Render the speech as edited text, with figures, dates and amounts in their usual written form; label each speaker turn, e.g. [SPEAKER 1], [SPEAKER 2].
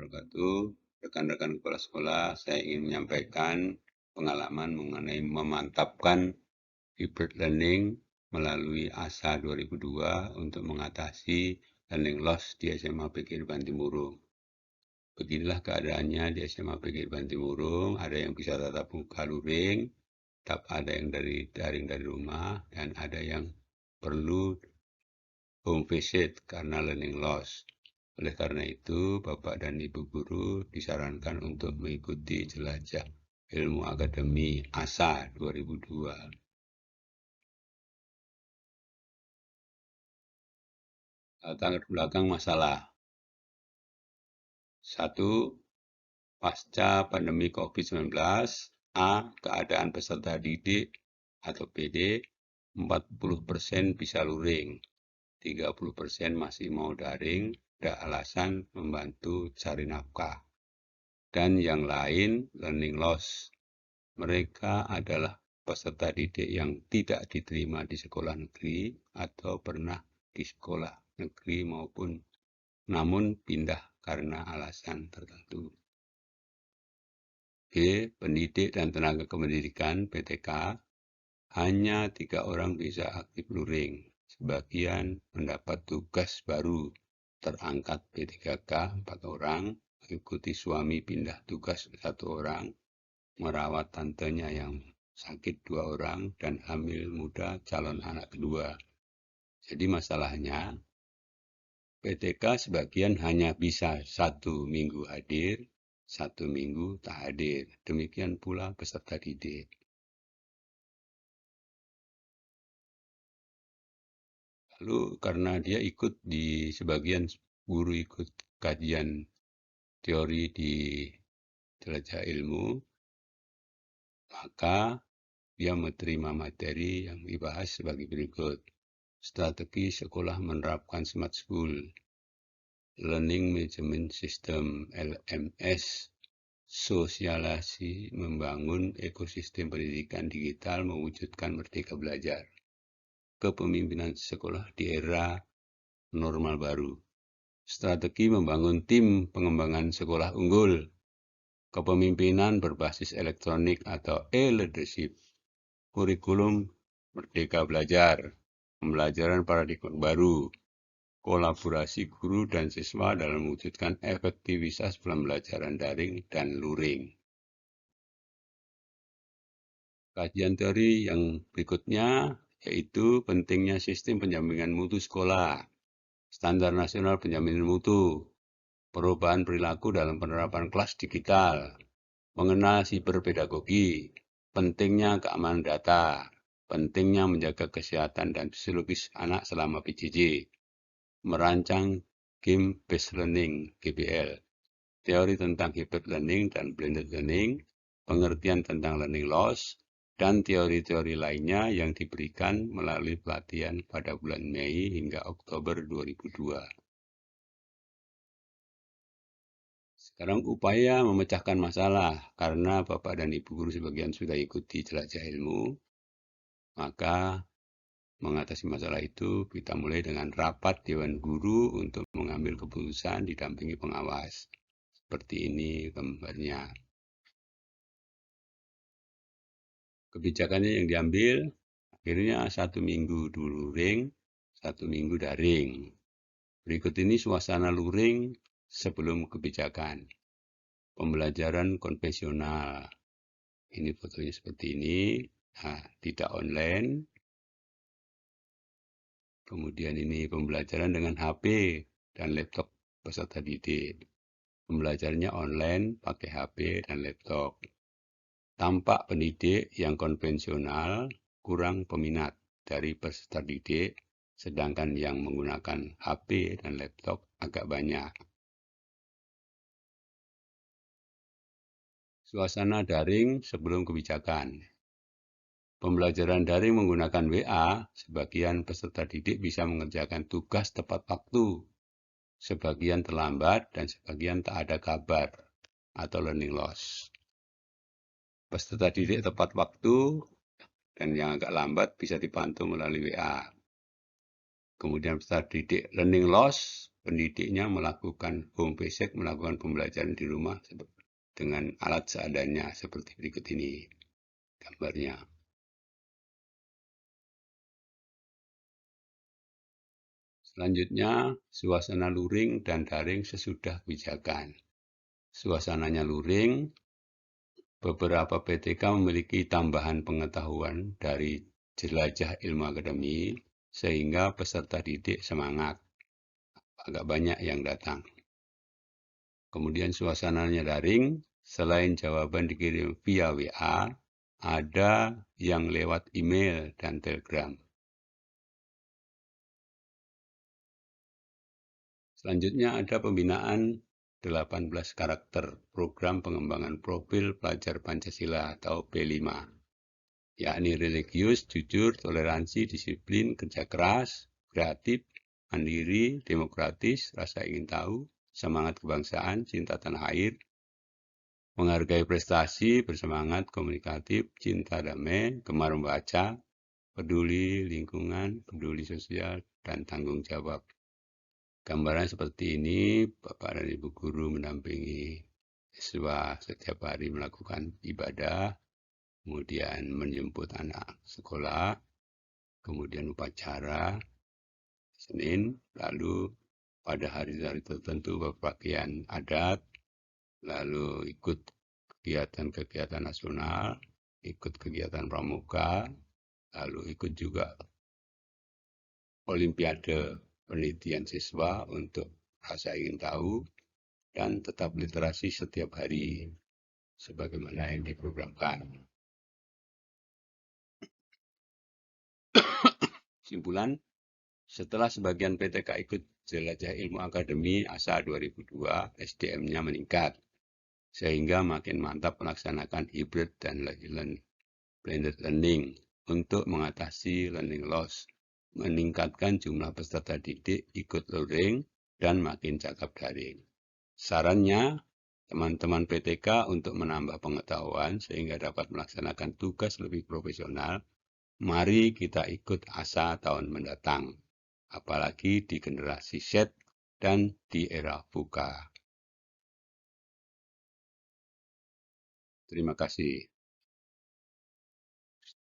[SPEAKER 1] wabarakatuh. Rekan-rekan kepala sekolah, saya ingin menyampaikan pengalaman mengenai memantapkan hybrid learning melalui ASA 2002 untuk mengatasi learning loss di SMA PG Bantimurung. Beginilah keadaannya di SMA PG Bantimurung, ada yang bisa tatap muka luring, ada yang daring dari rumah, dan ada yang perlu home visit karena learning loss. Oleh karena itu, Bapak dan Ibu Guru disarankan untuk mengikuti jelajah ilmu akademi ASA 2002. Latar belakang masalah. 1. Pasca pandemi COVID-19, A. Keadaan peserta didik atau PD, 40% bisa luring, 30% masih mau daring, ada alasan membantu cari nafkah. Dan yang lain learning loss. Mereka adalah peserta didik yang tidak diterima di sekolah negeri atau pernah di sekolah negeri namun pindah karena alasan tertentu. B. Pendidik dan tenaga kependidikan PTK, hanya 3 orang bisa aktif luring. Sebagian mendapat tugas baru, terangkat P3K 4 orang, mengikuti suami pindah tugas 1 orang, merawat tantenya yang sakit 2 orang, dan hamil muda calon anak kedua. Jadi masalahnya, PTK sebagian hanya bisa 1 minggu hadir, 1 minggu tak hadir. Demikian pula peserta didik. Lalu karena dia sebagian guru ikut kajian teori di jelajah ilmu, maka dia menerima materi yang dibahas sebagai berikut. Strategi sekolah menerapkan Smart School, Learning Management System LMS, sosialisasi membangun ekosistem pendidikan digital mewujudkan merdeka belajar, kepemimpinan sekolah di era normal baru, strategi membangun tim pengembangan sekolah unggul, kepemimpinan berbasis elektronik atau e-leadership, kurikulum merdeka belajar, pembelajaran paradigma baru, kolaborasi guru dan siswa dalam mewujudkan efektivitas pembelajaran daring dan luring. Kajian teori yang berikutnya yaitu pentingnya sistem penjamingan mutu sekolah, standar nasional penjaminan mutu, perubahan perilaku dalam penerapan kelas digital, mengenal siberpedagogi, pentingnya keamanan data, pentingnya menjaga kesehatan dan fisiologis anak selama PJJ, merancang game based learning GBL, teori tentang hybrid learning dan blended learning, pengertian tentang learning loss, dan teori-teori lainnya yang diberikan melalui pelatihan pada bulan Mei hingga Oktober 2002. Sekarang upaya memecahkan masalah, karena Bapak dan Ibu Guru sebagian sudah ikuti jelajah ilmu, maka mengatasi masalah itu kita mulai dengan rapat Dewan Guru untuk mengambil keputusan didampingi pengawas. Seperti ini gambarnya. Kebijakannya yang diambil, akhirnya 1 minggu luring, 1 minggu daring. Berikut ini suasana luring sebelum kebijakan. Pembelajaran konvensional. Ini fotonya seperti ini. Nah, tidak online. Kemudian ini pembelajaran dengan HP dan laptop peserta didik. Pembelajarannya online pakai HP dan laptop. Tampak pendidik yang konvensional kurang peminat dari peserta didik, sedangkan yang menggunakan HP dan laptop agak banyak. Suasana daring sebelum kebijakan. Pembelajaran daring menggunakan WA, sebagian peserta didik bisa mengerjakan tugas tepat waktu, sebagian terlambat, dan sebagian tak ada kabar atau learning loss. Peserta didik tepat waktu dan yang agak lambat bisa dipantau melalui WA. Kemudian peserta didik learning loss pendidiknya melakukan home basic, melakukan pembelajaran di rumah dengan alat seadanya seperti berikut ini gambarnya. Selanjutnya, suasana luring dan daring sesudah kebijakan. Suasananya luring, beberapa PTK memiliki tambahan pengetahuan dari jelajah ilmu akademi, sehingga peserta didik semangat. Agak banyak yang datang. Kemudian suasananya daring, selain jawaban dikirim via WA, ada yang lewat email dan telegram. Selanjutnya ada pembinaan 18 karakter program pengembangan profil pelajar Pancasila atau P5, yakni religius, jujur, toleransi, disiplin, kerja keras, kreatif, mandiri, demokratis, rasa ingin tahu, semangat kebangsaan, cinta tanah air, menghargai prestasi, bersemangat, komunikatif, cinta damai, gemar membaca, peduli lingkungan, peduli sosial, dan tanggung jawab. Gambaran seperti ini, Bapak dan Ibu guru mendampingi siswa setiap hari melakukan ibadah, kemudian menjemput anak sekolah, kemudian upacara Senin, lalu pada hari-hari tertentu berpakaian adat, lalu ikut kegiatan-kegiatan nasional, ikut kegiatan pramuka, lalu ikut juga olimpiade penelitian siswa untuk rasa ingin tahu, dan tetap literasi setiap hari sebagaimana yang diprogramkan. Kesimpulan, setelah sebagian PTK ikut jelajah ilmu akademi ASA 2002, SDM-nya meningkat, sehingga makin mantap melaksanakan hybrid dan blended learning untuk mengatasi learning loss, meningkatkan jumlah peserta didik ikut luring, dan makin cakap daring. Sarannya, teman-teman PTK untuk menambah pengetahuan sehingga dapat melaksanakan tugas lebih profesional, mari kita ikut ASA tahun mendatang, apalagi di generasi Z dan di era VUCA. Terima kasih.